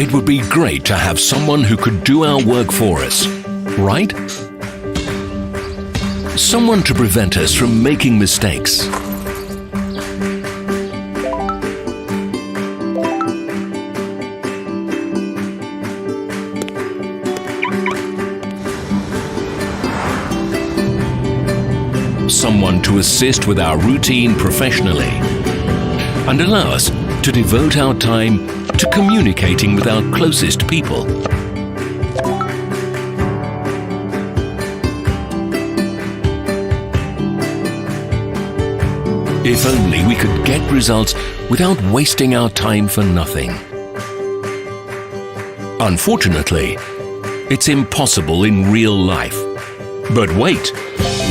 It would be great to have someone who could do our work for us, right? Someone to prevent us from making mistakes. Someone to assist with our routine professionally and allow us to devote our time to communicating with our closest people. If only we could get results without wasting our time for nothing. Unfortunately, it's impossible in real life. But wait,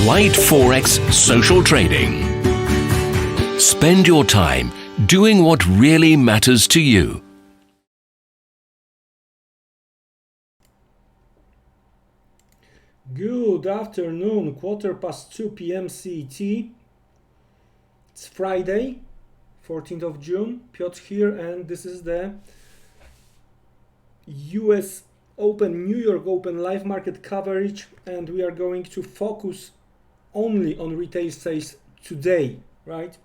Light Forex Social Trading. Spend your time doing what really matters to you. Good afternoon, 2:15 p.m. CET. It's Friday, 14th of June. Piotr here, and this is the US Open, New York Open live market coverage, and we are going to focus only on retail sales today, right?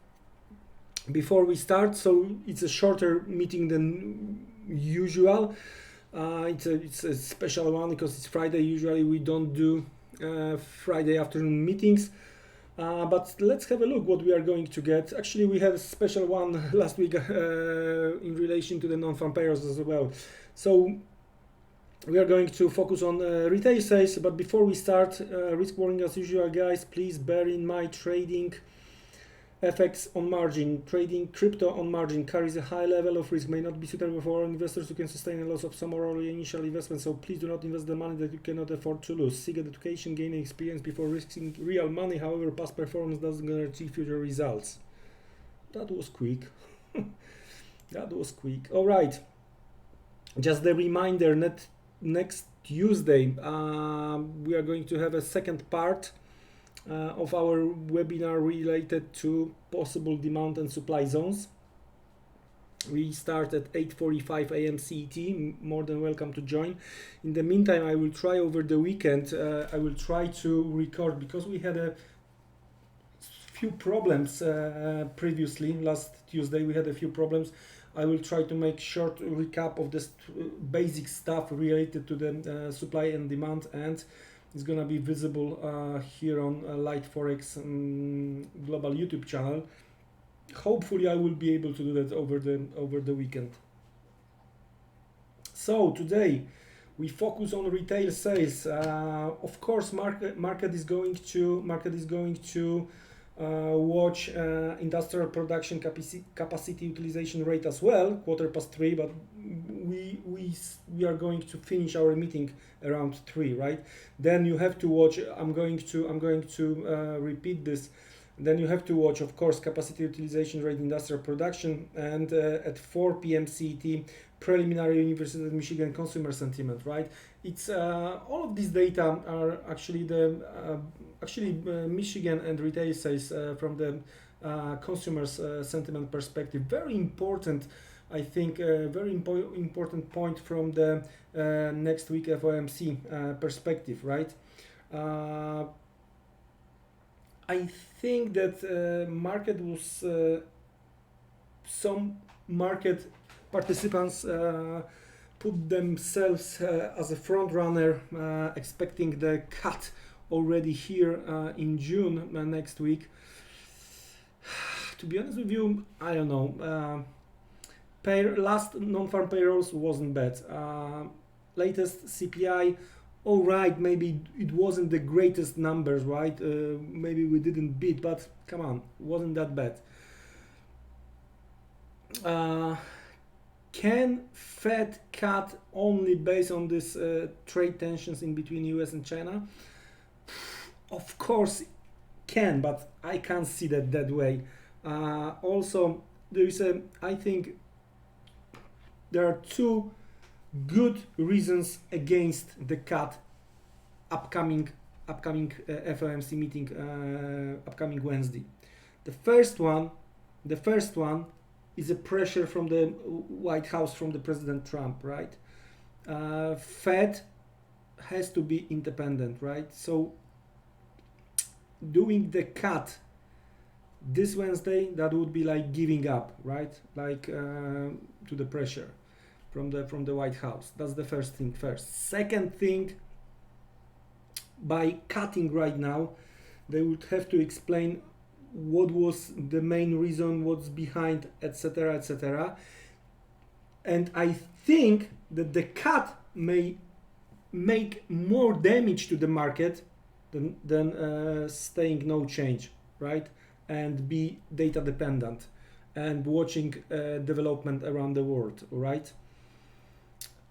Before we start, so it's a shorter meeting than usual. It's a special one because it's Friday. Usually we don't do Friday afternoon meetings, but let's have a look what we are going to get. Actually, we had a special one last week in relation to the non-farm payrolls as well. So we are going to focus on retail sales, but before we start, risk warning as usual, guys. Please bear in mind trading FX on margin. Trading crypto on margin carries a high level of risk, may not be suitable for investors who can sustain a loss of some or all initial investment, so please do not invest the money that you cannot afford to lose. Seek education, gain experience before risking real money. However, past performance doesn't guarantee future results. That was quick. That was quick. All right. Just a reminder, next Tuesday, we are going to have a second part of our webinar related to possible demand and supply zones. We start at 8:45 a.m. CET. More than welcome to join. In the meantime, I will try over the weekend. I will try to record, because we had a few problems previously. Last Tuesday we had a few problems. I will try to make short recap of this basic stuff related to the supply and demand, and it's gonna be visible here on Light Forex global YouTube channel. Hopefully I will be able to do that over the weekend. So today we focus on retail sales. Of course, market is going to watch industrial production capacity utilization rate as well, 3:15, but we are going to finish our meeting around 3, right? Then you have to watch. I'm going to repeat this. Then you have to watch, of course, capacity utilization rate, industrial production, and at 4 p.m. CET, preliminary University of Michigan consumer sentiment, right? It's all of these data are actually Michigan and retail sales from the consumers sentiment perspective. Very important, I think, very important point from the next week FOMC perspective, right? I think that market was some market participants put themselves as a front runner, expecting the cut already here in June next week. To be honest with you, I don't know. Last non-farm payrolls wasn't bad. Latest CPI, all right, maybe it wasn't the greatest numbers, right? Maybe we didn't beat, but come on, wasn't that bad. Can Fed cut only based on this trade tensions in between US and China? Of course can, but I can't see that way. Also, there is I think there are two good reasons against the cut upcoming FOMC meeting upcoming Wednesday. The first one is a pressure from the White House, from the President Trump, right? Fed has to be independent, right? So doing the cut this Wednesday, that would be like giving up, right? Like to the pressure from the White House. That's the first thing first. Second thing, by cutting right now, they would have to explain what was the main reason, what's behind, etc., etc. And I think that the cut may make more damage to the market than staying no change, right? And be data dependent and watching development around the world, right?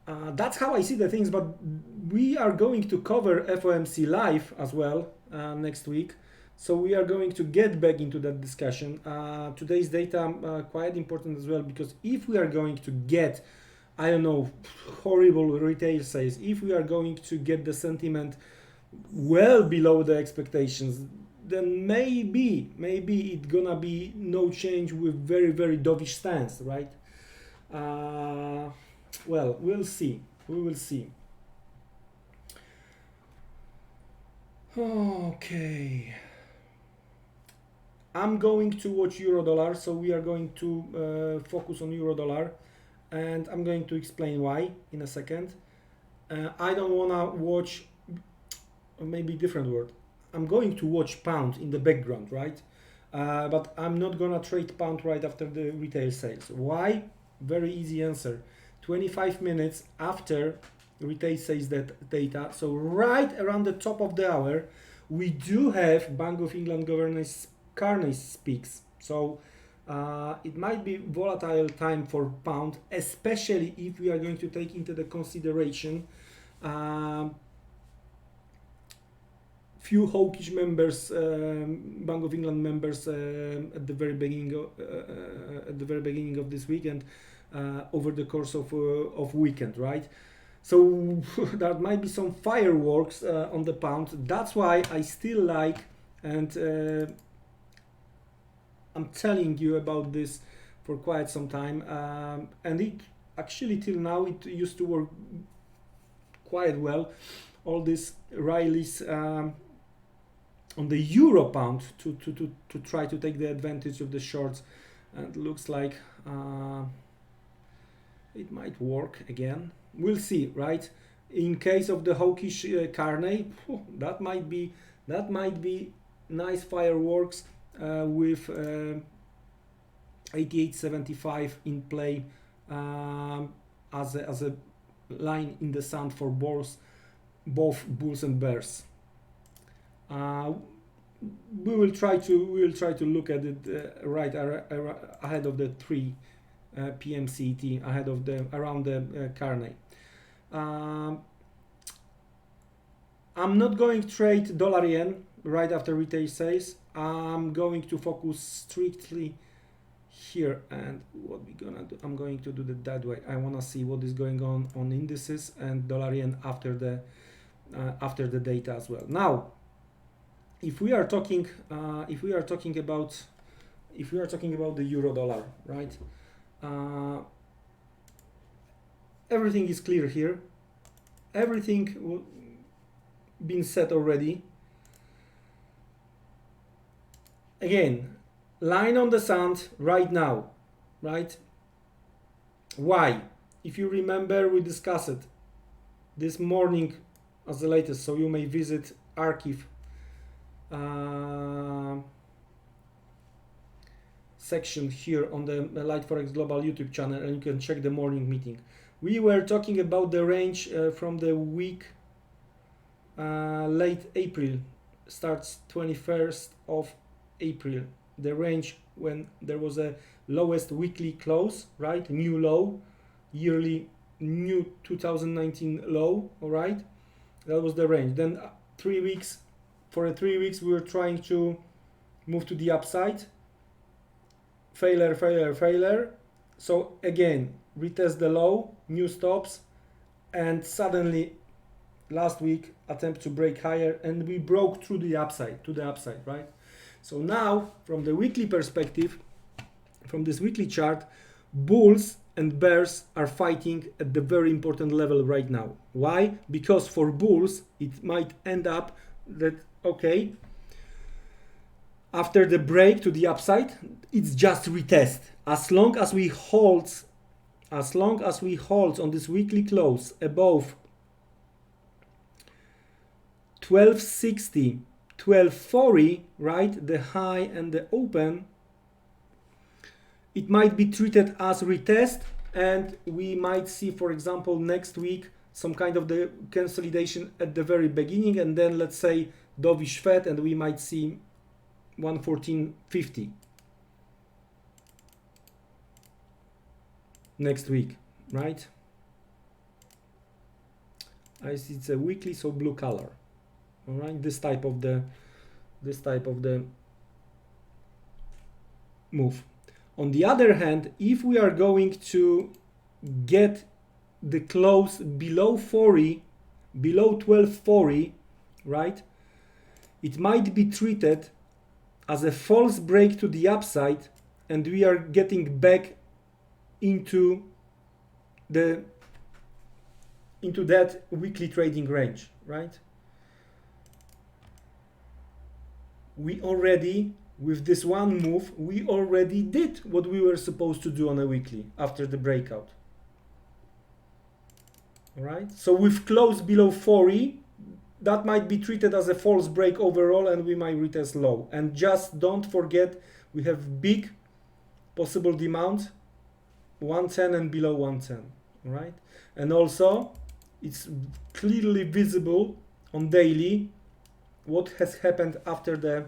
That's how I see the things, but we are going to cover FOMC live as well next week. So we are going to get back into that discussion. Today's data quite important as well, because if we are going to get, I don't know, horrible retail sales, if we are going to get the sentiment well below the expectations, then maybe it's gonna be no change with very, very dovish stance, right? Well, we'll see. We will see. Okay. I'm going to watch euro dollar, so we are going to focus on euro dollar, and I'm going to explain why in a second. I don't wanna watch, or maybe different word. I'm going to watch pound in the background, right? But I'm not gonna trade pound right after the retail sales. Why? Very easy answer. 25 minutes after retail sales data, so right around the top of the hour, we do have Bank of England Governor Carney speaks. So it might be volatile time for pound, especially if we are going to take into the consideration few hawkish members, Bank of England members at the very beginning of this week and over the course of weekend, right? So there might be some fireworks on the pound. That's why I still like, and I'm telling you about this for quite some time, and it actually till now it used to work quite well. All these rallies on the euro pound to try to take the advantage of the shorts, and looks like it might work again. We'll see, right? In case of the hawkish Carney, that might be nice fireworks with 88.75 in play as a line in the sand for both bulls and bears. We will try to look at it right ahead of the 3 p.m. CET, ahead of around the Carney. I'm not going to trade dollar yen right after retail sales. I'm going to focus strictly here, and what we're gonna do, I'm going to do it that way. I want to see what is going on indices and dollar yen after the data as well. Now, if we are talking about the euro dollar, right? Everything is clear here. Everything been said already. Again, line on the sand right now, right? Why? If you remember, we discussed it this morning as the latest, so you may visit archive section here on the Light Forex Global YouTube channel, and you can check the morning meeting. We were talking about the range from the week late April, starts 21st of April, the range when there was a lowest weekly close, right? New low, yearly new 2019 low, all right? That was the range. Then 3 weeks, for 3 weeks we were trying to move to the upside. Failure. So again, retest the low, new stops, and suddenly last week attempt to break higher, and we broke through the upside, right? So now from the weekly perspective, from this weekly chart, bulls and bears are fighting at the very important level right now. Why? Because for bulls, it might end up that, okay, after the break to the upside, it's just retest. As long as we hold on this weekly close above 1260, 1240, right, the high and the open, it might be treated as retest, and we might see, for example, next week some kind of the consolidation at the very beginning, and then let's say dovish Fed, and we might see 114.50 next week, right? I see it's a weekly, so blue color. All right, this type of the move. On the other hand, if we are going to get the close below 40, below 1240, right, it might be treated as a false break to the upside, and we are getting back into that weekly trading range, right? We already, with this one move, we already did what we were supposed to do on a weekly after the breakout. All right, so with close below 40, that might be treated as a false break overall, and we might retest low. And just don't forget, we have big possible demand 110 and below 110. All right, and also it's clearly visible on daily what has happened after the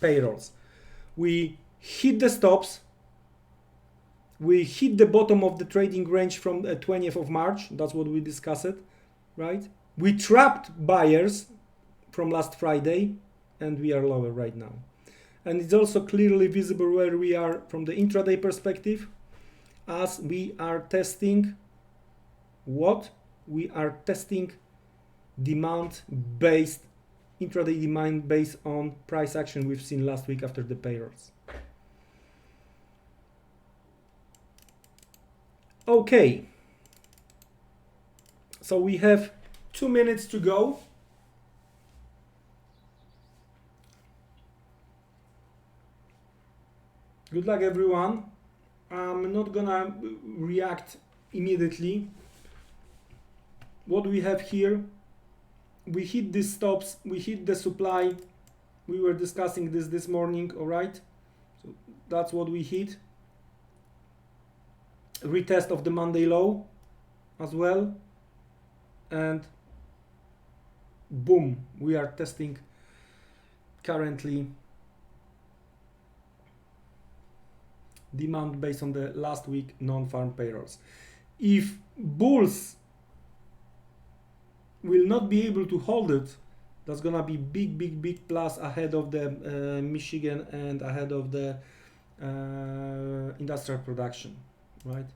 payrolls. We hit the stops, we hit the bottom of the trading range from the 20th of March. That's what we discussed, right? We trapped buyers from last Friday, and we are lower right now. And it's also clearly visible where we are from the intraday perspective, as we are testing what? We are testing demand based, intraday demand based on price action we've seen last week after the payrolls. Okay, so we have 2 minutes to go. Good luck, everyone. I'm not gonna react immediately. What we have here, we hit these stops, we hit the supply. We were discussing this morning, all right? So that's what we hit. Retest of the Monday low as well. And boom, we are testing currently demand based on the last week non-farm payrolls. If bulls will not be able to hold it, that's gonna be big plus ahead of the Michigan and ahead of the industrial production, right?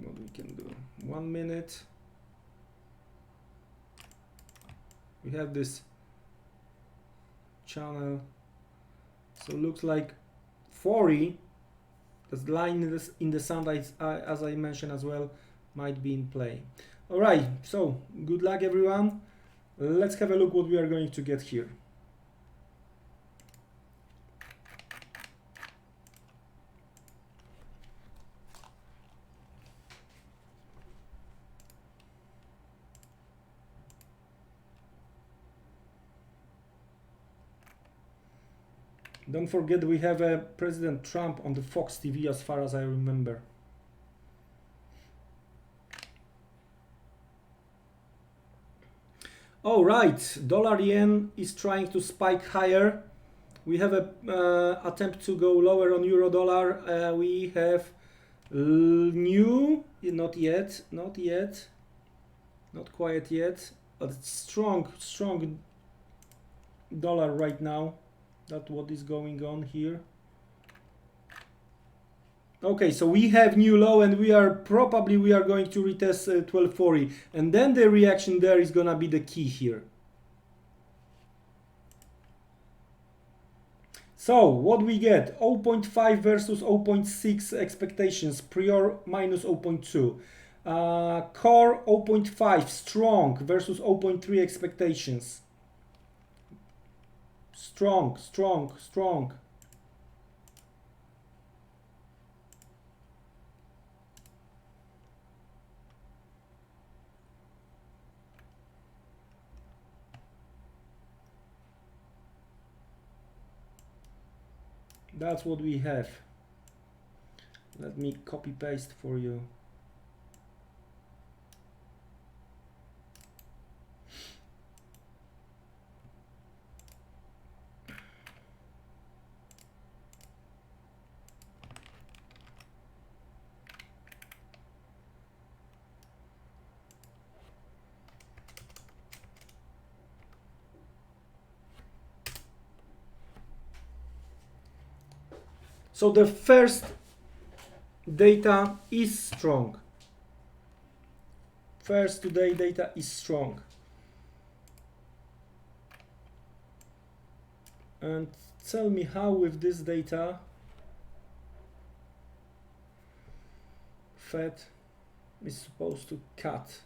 What we can do, 1 minute. We have this channel, so it looks like 40, this line in the sand, as I mentioned as well, might be in play. All right, so good luck, everyone. Let's have a look what we are going to get here. Don't forget, we have President Trump on the Fox TV, as far as I remember. All right, dollar yen is trying to spike higher. We have a attempt to go lower on euro dollar. We have new, not yet, not quite yet, but it's strong dollar right now. That's what is going on here. Okay, so we have new low and we are going to retest 1240, and then the reaction there is gonna be the key here. So what we get, 0.5 versus 0.6 expectations, prior minus 0.2. Core 0.5 strong versus 0.3 expectations. Strong, strong, strong. That's what we have. Let me copy paste for you. So the first data is strong. First today data is strong. And tell me how with this data Fed is supposed to cut.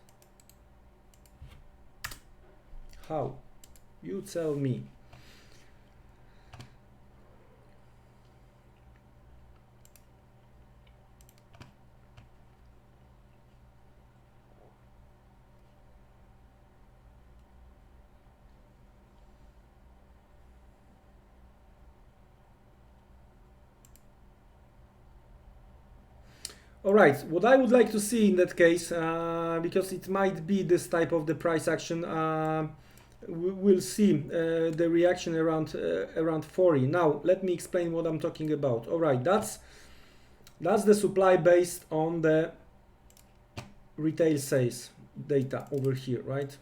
How? You tell me. All right, what I would like to see in that case, because it might be this type of the price action, we'll see the reaction around 40. Now, let me explain what I'm talking about. All right, that's the supply based on the retail sales data over here, right?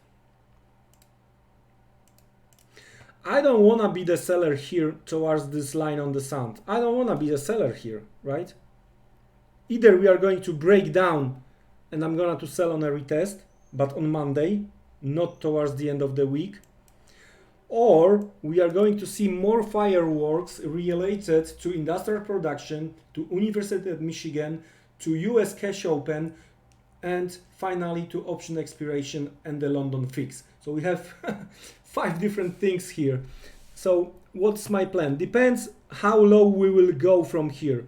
I don't want to be the seller here towards this line on the sand. I don't want to be the seller here, right? Either we are going to break down and I'm going to sell on a retest, but on Monday, not towards the end of the week, or we are going to see more fireworks related to industrial production, to University of Michigan, to US cash open, and finally to option expiration and the London fix. So we have 5 different things here. So what's my plan? Depends how low we will go from here.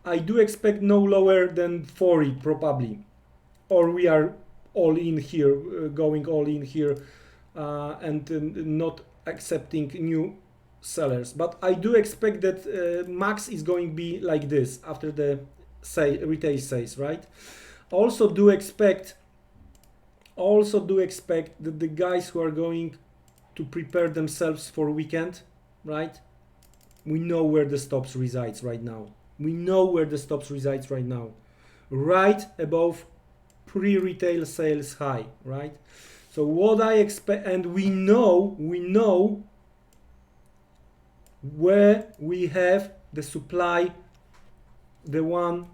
I do expect no lower than 40 probably, or we are all in here, going all in here, and not accepting new sellers. But I do expect that max is going to be like this after the retail sales, right? Also do expect that the guys who are going to prepare themselves for weekend, right? We know where the stops resides right now. We know where the stops resides right now, right above pre-retail sales high, right? So what I expect, and we know where we have the supply, the one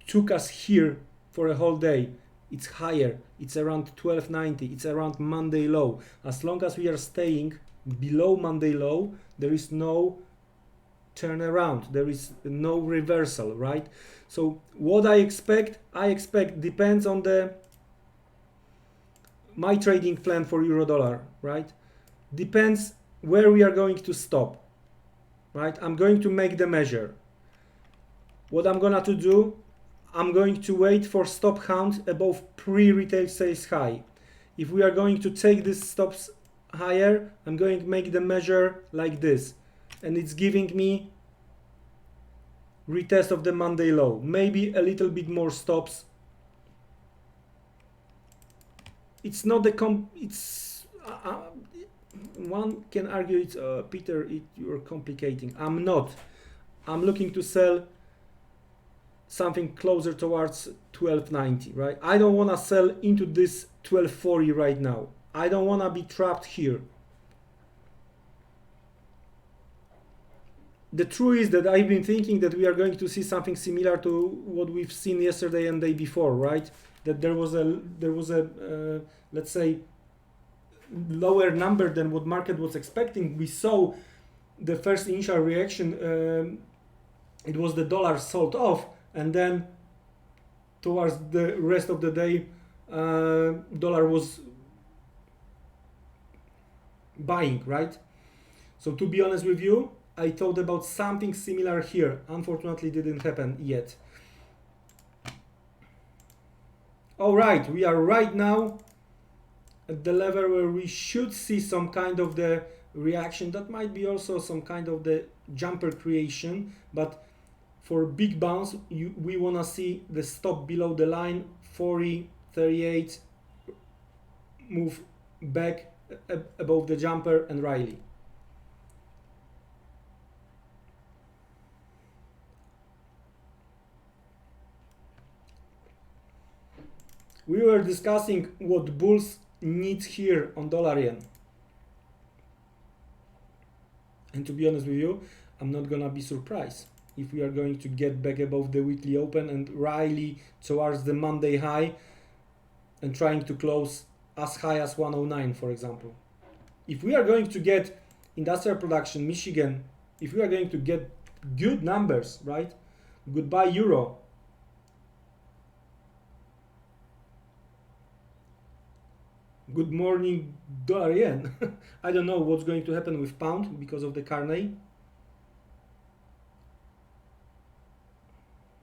took us here for a whole day. It's higher, it's around 1290, it's around Monday low. As long as we are staying below Monday low, there is no turnaround, there is no reversal, right? So what I expect depends on my trading plan for euro dollar, right? Depends where we are going to stop, right? I'm going to make the measure. What I'm gonna to do, I'm going to wait for stop count above pre-retail sales high. If we are going to take these stops higher, I'm going to make the measure like this, and it's giving me retest of the Monday low, maybe a little bit more stops. It's not the it's one can argue it's Peter, you're complicating. I'm not. I'm looking to sell something closer towards 1290, right? I don't want to sell into this 1240 right now. I don't want to be trapped here. the truth is that I've been thinking that we are going to see something similar to what we've seen yesterday and day before, right? That there was a let's say lower number than what market was expecting. We saw the first initial reaction. It was the dollar sold off, and then towards the rest of the day, dollar was buying, right? So to be honest with you, I thought about something similar here. Unfortunately, didn't happen yet. All right, we are right now at the level where we should see some kind of the reaction. That might be also some kind of the jumper creation, but for big bounce, we want to see the stop below the line, 40.38, move back above the jumper and rally. We were discussing what bulls need here on dollar yen. And to be honest with you, I'm not gonna be surprised if we are going to get back above the weekly open and rally towards the Monday high and trying to close as high as 109, for example. If we are going to get industrial production, Michigan, if we are going to get good numbers, right? Goodbye euro. Good morning dollar yen. I don't know what's going to happen with pound because of the Carney.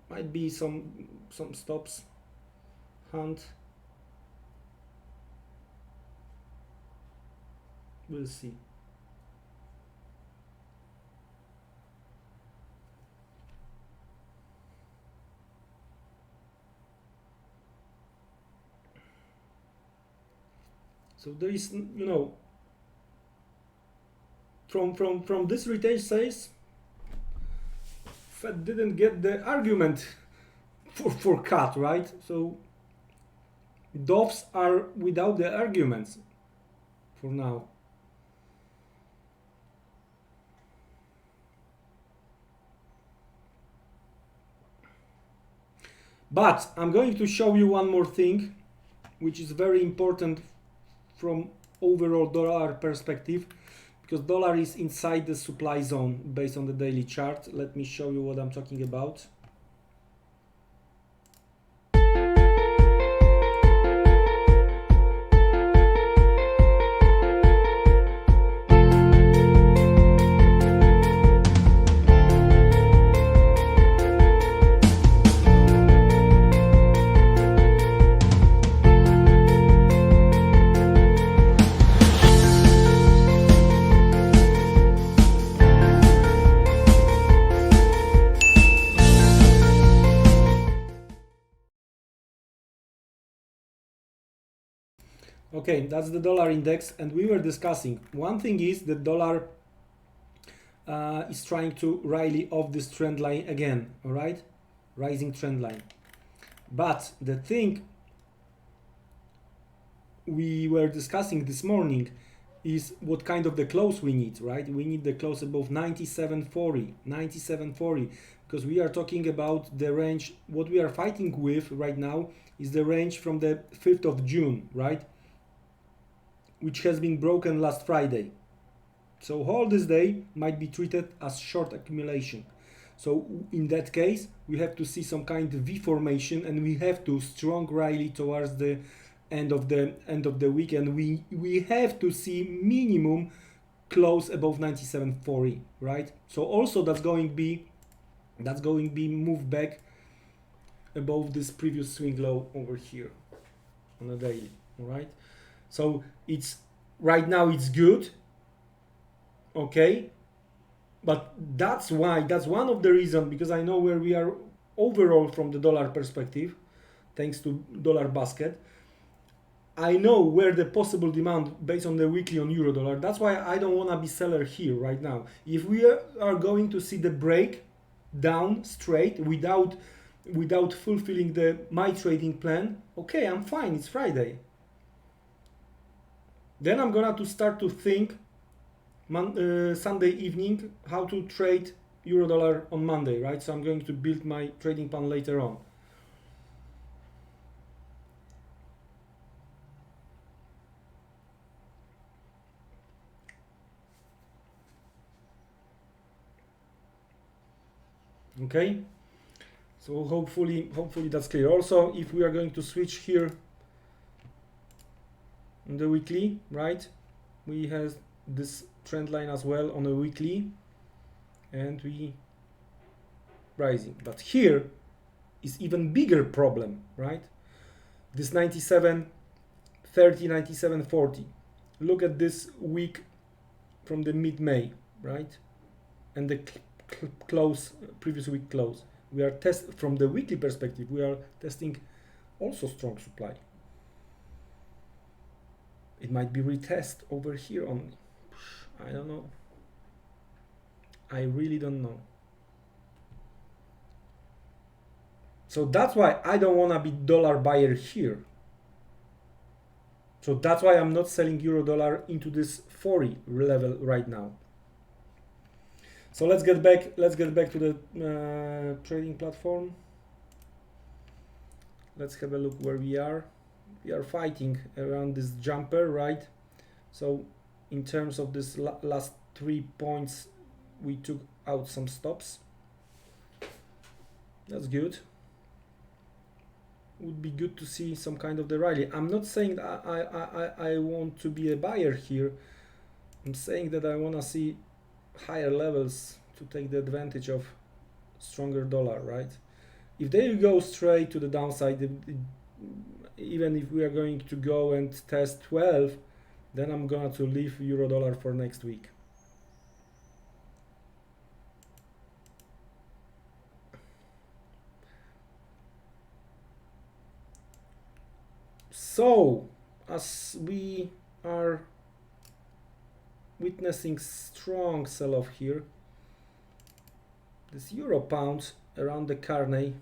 Might be some stops. Hunt. We'll see. So there is, you know, from this retail sales, Fed didn't get the argument for cut, right? So doves are without the arguments for now. But I'm going to show you one more thing, which is very important from overall dollar perspective, because dollar is inside the supply zone based on the daily chart. Let me show you what I'm talking about. Okay, that's the dollar index, and we were discussing one thing is the dollar is trying to rally off this trend line again, all right, rising trend line. But the thing we were discussing this morning is what kind of the close we need, right? We need the close above 97.40, because we are talking about the range. What we are fighting with right now is the range from the 5th of June, right? Which has been broken last Friday. So all this day might be treated as short accumulation. So in that case, we have to see some kind of V formation, and we have to strong rally towards the end of the week, and we have to see minimum close above 97.40, right? So also that's going to be moved back above this previous swing low over here on the daily, all right? So it's right now it's good, okay, but that's one of the reasons, because I know where we are overall from the dollar perspective, thanks to dollar basket. I know where the possible demand based on the weekly on euro dollar. That's why I don't want to be seller here right now. If we are going to see the break down straight without fulfilling my trading plan, okay, I'm fine. It's Friday. Then I'm gonna to start to think Sunday evening how to trade euro dollar on Monday, right? So I'm going to build my trading plan later on. Okay, so hopefully that's clear. Also, if we are going to switch here on the weekly, right, we have this trend line as well on a weekly, and we rising. But here is even bigger problem, right? This 97.30, 97.40. Look at this week from the mid-May, right? And the close, previous week close. We are from the weekly perspective, we are testing also strong supply. It might be retest over here only. I don't know. I really don't know. So that's why I don't want to be dollar buyer here. So that's why I'm not selling euro dollar into this 40 level right now. So let's get back to the trading platform. Let's have a look where we are. We are fighting around this jumper, right? So in terms of this last 3 points, we took out some stops. That's good. Would be good to see some kind of the rally. I'm not saying that I want to be a buyer here. I'm saying that I want to see higher levels to take the advantage of stronger dollar, right? If they go straight to the downside, even if we are going to go and test 12, then I'm going to leave euro dollar for next week. So as we are witnessing strong sell-off here, this euro pound around the Carney,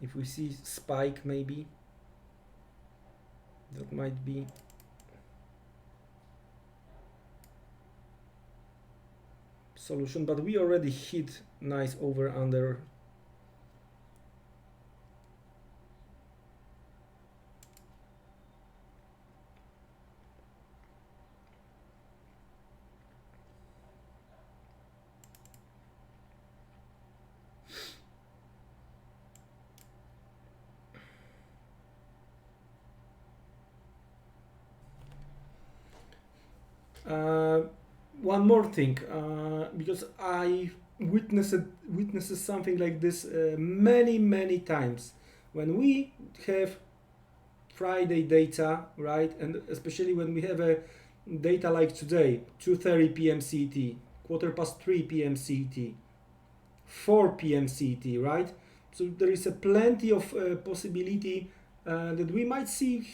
if we see spike, maybe that might be solution, but we already hit nice over under. One more thing, because I witnessed something like this many times. When we have Friday data, right, and especially when we have a data like today, 2:30 p.m. CET, 3:15 p.m. CET, 4 p.m. CET, right? So there is a plenty of possibility that we might see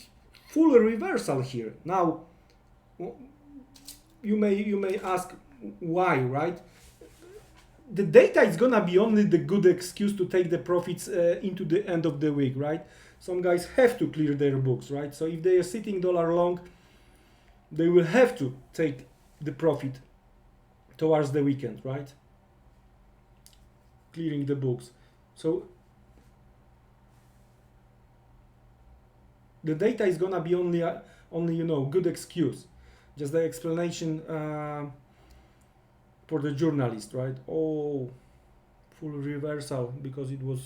full reversal here. Now, you may ask why, right? The data is gonna be only the good excuse to take the profits into the end of the week, right? Some guys have to clear their books, right? So if they are sitting dollar long, they will have to take the profit towards the weekend, right? Clearing the books. So the data is gonna be only you know, good excuse. Just the explanation for the journalist, right? Oh, full reversal because it was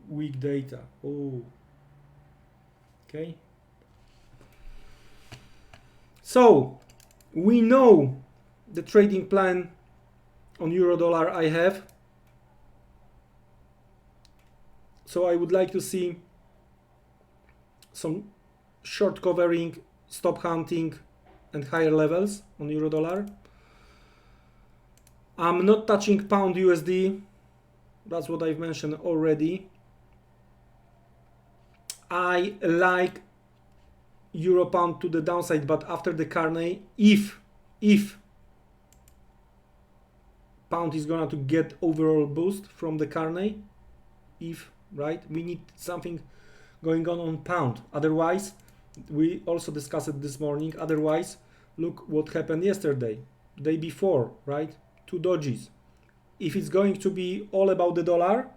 weak data. Oh, okay. So we know the trading plan on euro dollar I have. So I would like to see some short covering, stop hunting and higher levels on euro dollar. I'm not touching pound USD. That's what I've mentioned already. I like euro pound to the downside, but after the Carney, if pound is gonna to get overall boost from the Carney, right, we need something going on pound. Otherwise, we also discussed it this morning. Otherwise, look what happened yesterday, day before, right? two dojis. If it's going to be all about the dollar,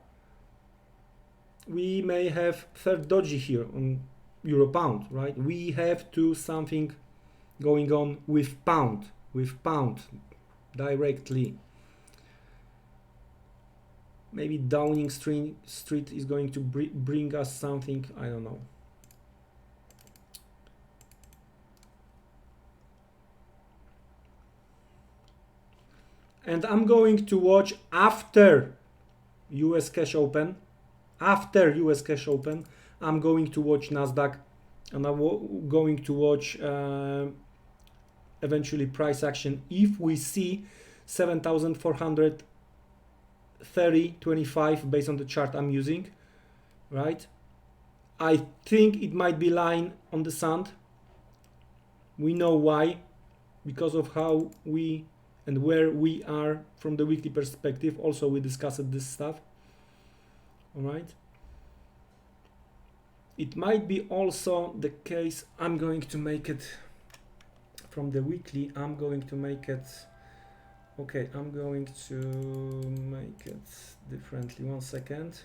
we may have third doji here on euro pound, right? We have to something going on with pound directly. Maybe Downing Street is going to bring us something, I don't know. And I'm going to watch after US cash open. After US cash open, I'm going to watch Nasdaq, and I'm going to watch eventually price action if we see 7,430.25 based on the chart I'm using, right? I think it might be line on the sand. We know why, because of how we and where we are from the weekly perspective. Also, we discussed this stuff. All right. It might be also the case. I'm going to make it from the weekly. I'm going to make it. Okay, I'm going to make it differently. 1 second.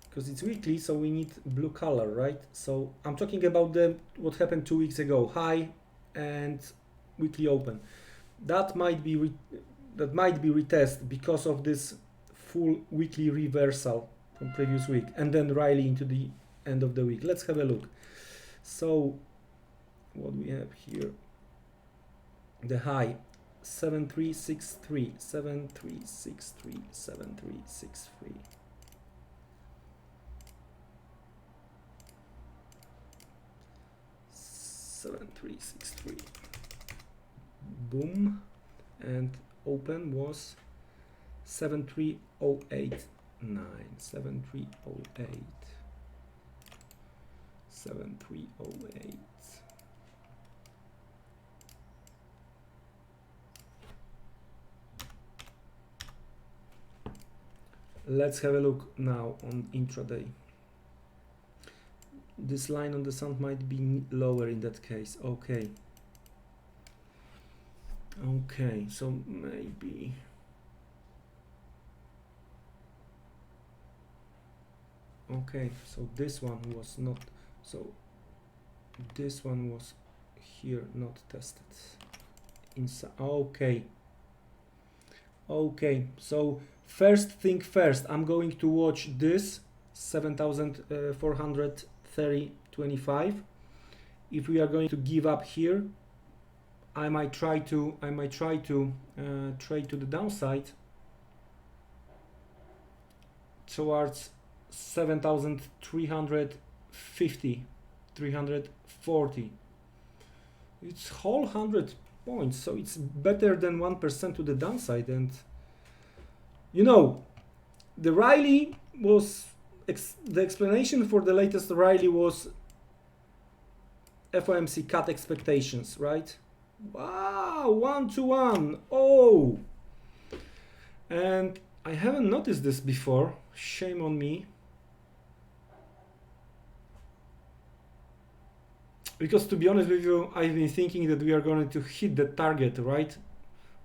Because it's weekly, so we need blue color, right? So I'm talking about what happened 2 weeks ago, high and weekly open. That might be retest because of this full weekly reversal from previous week, and then rally into the end of the week. Let's have a look. So what we have here, the high 7363, 7363, 7363. 7363, boom, and open was 73089, 7308, 7308. Let's have a look now on intraday. This line on the sun might be lower in that case. Okay. Okay, so maybe. Okay, so this one was not. So this one was here, not tested. Inside. Okay. Okay, so first thing first, I'm going to watch this 7,430.25. If we are going to give up here, I might try to trade to the downside towards 7,350, 340. It's whole 100 points, so it's better than 1% to the downside. And you know, the rally was the explanation for the latest rally was FOMC cut expectations, right? Wow, 1-to-1. Oh, and I haven't noticed this before. Shame on me. Because to be honest with you, I've been thinking that we are going to hit the target, right?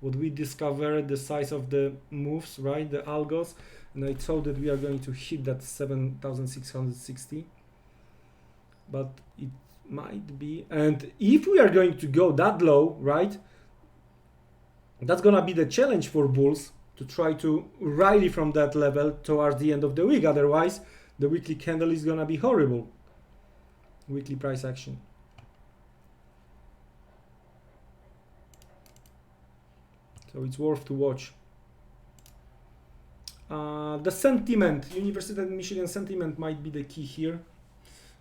What we discovered, the size of the moves, right? The algos. And I thought that we are going to hit that 7,660. But it might be. And if we are going to go that low, right? That's going to be the challenge for bulls to try to rally from that level towards the end of the week. Otherwise, the weekly candle is going to be horrible. Weekly price action. So it's worth to watch. The sentiment, University of Michigan sentiment might be the key here.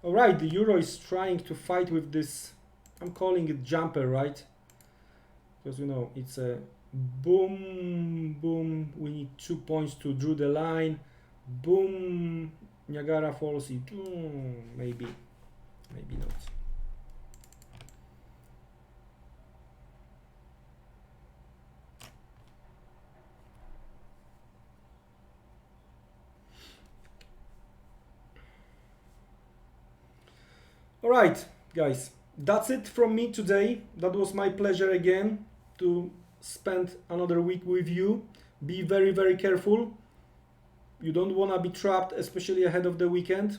All right, the euro is trying to fight with this, I'm calling it jumper, right? Because you know, it's a boom, boom, we need 2 points to draw the line, boom, Niagara Falls, maybe not. All right, guys, that's it from me today. That was my pleasure again to spend another week with you. Be very, very careful. You don't want to be trapped, especially ahead of the weekend.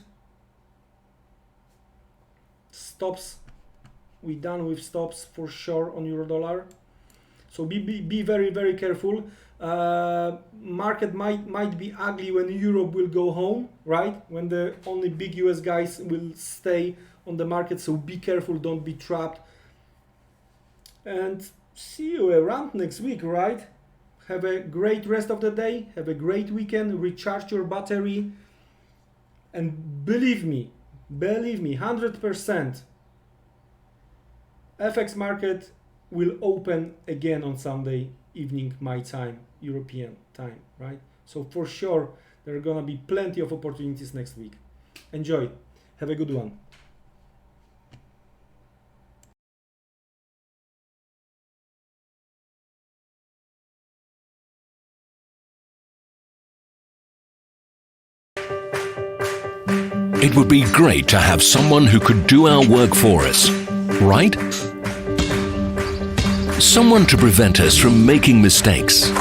Stops, we done with stops for sure on euro dollar. So be very, very careful. Market might be ugly when Europe will go home, right? When the only big US guys will stay on the market. So be careful, don't be trapped. And see you around next week, right? Have a great rest of the day. Have a great weekend. Recharge your battery. And believe me, 100%, FX market will open again on Sunday evening, my time, European time, right? So for sure, there are gonna be plenty of opportunities next week. Enjoy. Have a good one. It would be great to have someone who could do our work for us, right? Someone to prevent us from making mistakes.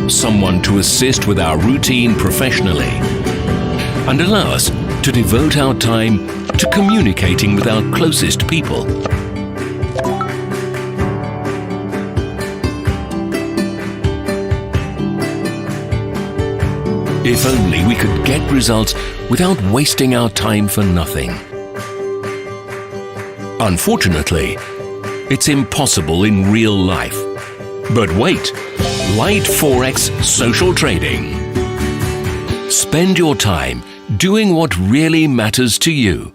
Someone to assist with our routine professionally and allow us to devote our time to communicating with our closest people. If only we could get results without wasting our time for nothing. Unfortunately, it's impossible in real life. But wait, Light Forex social trading. Spend your time doing what really matters to you.